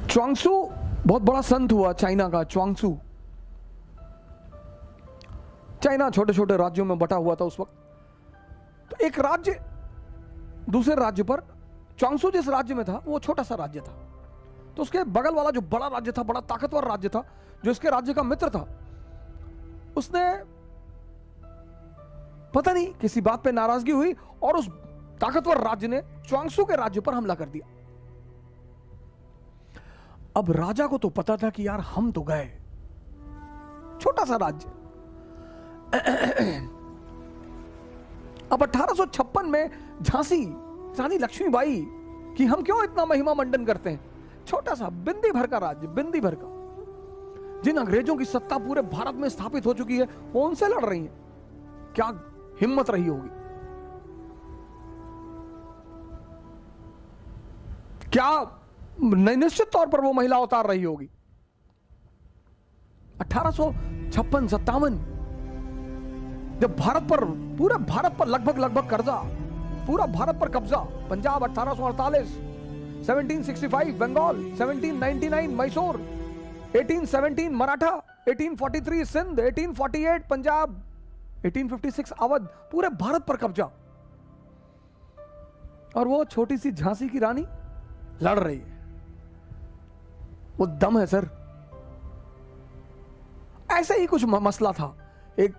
च्वांगसू बहुत बड़ा संत हुआ चाइना का। च्वांगसू चाइना छोटे छोटे राज्यों में बटा हुआ था उस वक्त। तो एक राज्य दूसरे राज्य पर, च्वांगसू जिस राज्य में था वो छोटा सा राज्य था, तो उसके बगल वाला जो बड़ा राज्य था, बड़ा ताकतवर राज्य था, जो इसके राज्य का मित्र था, उसने पता नहीं किसी बात पे नाराजगी हुई और उस ताकतवर राज्य ने च्वांगसू के राज्य पर हमला कर दिया। अब राजा को तो पता था कि यार हम तो गए, छोटा सा राज्य। अब 1856 में झांसी रानी लक्ष्मीबाई कि हम क्यों इतना महिमा मंडन करते हैं, छोटा सा बिंदी भर का राज्य, बिंदी भर का, जिन अंग्रेजों की सत्ता पूरे भारत में स्थापित हो चुकी है वो उनसे लड़ रही है। क्या हिम्मत रही होगी, क्या निश्चित तौर पर वो महिला उतार रही होगी। 1856-57 जब भारत पर, पूरे भारत पर लगभग कर्जा, पूरा भारत पर कब्जा, पंजाब 1848, 1765 बंगाल, 1799 मैसूर, 1817 मराठा, 1843 सिंध, 1848 पंजाब, 1856 अवध, पूरे भारत पर कब्जा। और वो छोटी सी झांसी की रानी लड़ रही है। वो दम है सर। ऐसे ही कुछ मसला था। एक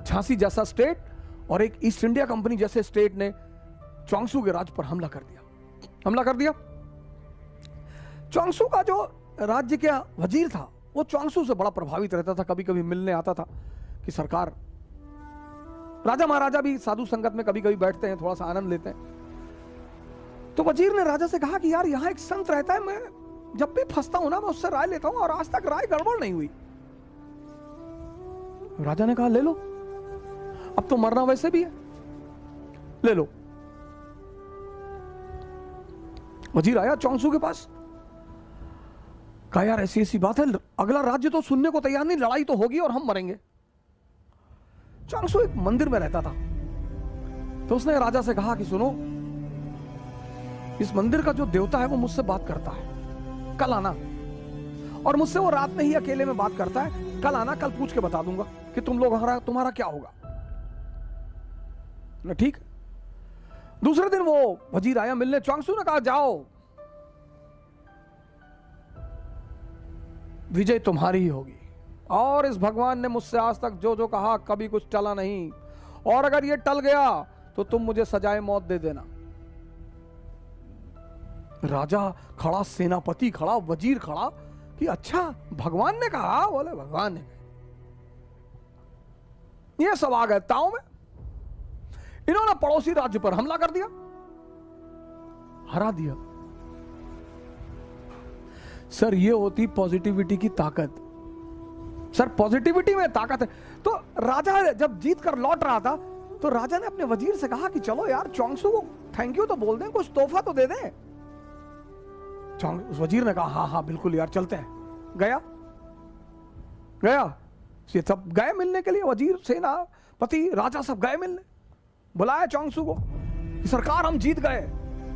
झांसी जैसा स्टेट और एक ईस्ट इंडिया कंपनी जैसे स्टेट ने च्वांगसू के राज्य पर हमला कर दिया। च्वांगसू का जो राज्य का वजीर था वो च्वांगसू से बड़ा प्रभावित रहता था, कभी कभी मिलने आता था कि सरकार, राजा महाराजा भी साधु संगत में कभी कभी बैठते हैं, थोड़ा सा आनंद लेते हैं। तो वजीर ने राजा से कहा कि यार यहां एक संत रहता है, मैं जब भी फंसता हूं ना मैं उससे राय लेता हूं और आज तक राय गड़बड़ नहीं हुई। राजा ने कहा ले लो, अब तो मरना वैसे भी है, ले लो। वजीर आया च्वांगसू के पास, कहा यार ऐसी ऐसी बात है, अगला राज्य तो सुनने को तैयार नहीं, लड़ाई तो होगी और हम मरेंगे। च्वांगसू एक मंदिर में रहता था, तो उसने राजा से कहा कि सुनो, इस मंदिर का जो देवता है वो मुझसे बात करता है, कल आना, और मुझसे वो रात में ही अकेले में बात करता है, कल आना, कल पूछ के बता दूंगा कि तुम्हारा क्या होगा। ठीक। दूसरे दिन वो वजीर आया मिलने, च्वांगसू ने कहा जाओ, विजय तुम्हारी ही होगी, और इस भगवान ने मुझसे आज तक जो जो कहा कभी कुछ टला नहीं, और अगर ये टल गया तो तुम मुझे सजाए मौत दे देना। राजा खड़ा, सेनापति खड़ा, वजीर खड़ा कि अच्छा भगवान ने कहा, बोले भगवान ने। ये सब आ गए ताव में, इन्होंने पड़ोसी राज्य पर हमला कर दिया, हरा दिया। सर ये होती पॉजिटिविटी की ताकत। सर पॉजिटिविटी में ताकत है। तो राजा जब जीत कर लौट रहा था तो राजा ने अपने वजीर से कहा कि चलो यार च्वांगसू को थैंक यू तो बोल दें, कुछ तोहफा तो दे दें। वजीर ने कहा हाँ हाँ बिल्कुल यार चलते हैं। गया ये सब गए मिलने के लिए, वजीर, सेनापति, राजा सब गए मिलने। बुलाया च्वांगसू को कि सरकार हम जीत गए।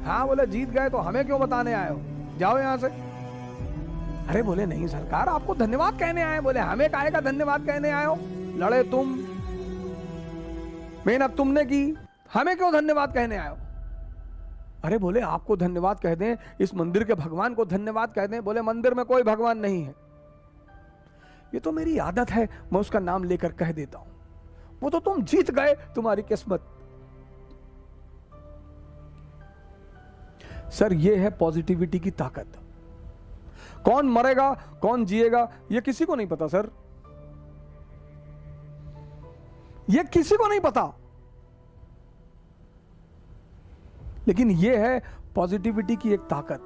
हाँ बोले जीत गए तो हमें क्यों बताने आए हो, जाओ यहां से। अरे बोले नहीं सरकार, आपको धन्यवाद कहने आए। बोले हमें काहे का धन्यवाद कहने आए हो, लड़े तुम, मेहनत तुमने की, हमें क्यों धन्यवाद कहने आए हो। अरे बोले आपको धन्यवाद कह दें, इस मंदिर के भगवान को धन्यवाद कह दें। बोले मंदिर में कोई भगवान नहीं है, ये तो मेरी आदत है, मैं उसका नाम लेकर कह देता हूं। वो तो तुम जीत गए, तुम्हारी किस्मत। सर ये है पॉजिटिविटी की ताकत। कौन मरेगा कौन जिएगा ये किसी को नहीं पता सर, ये किसी को नहीं पता, लेकिन ये है पॉजिटिविटी की एक ताकत।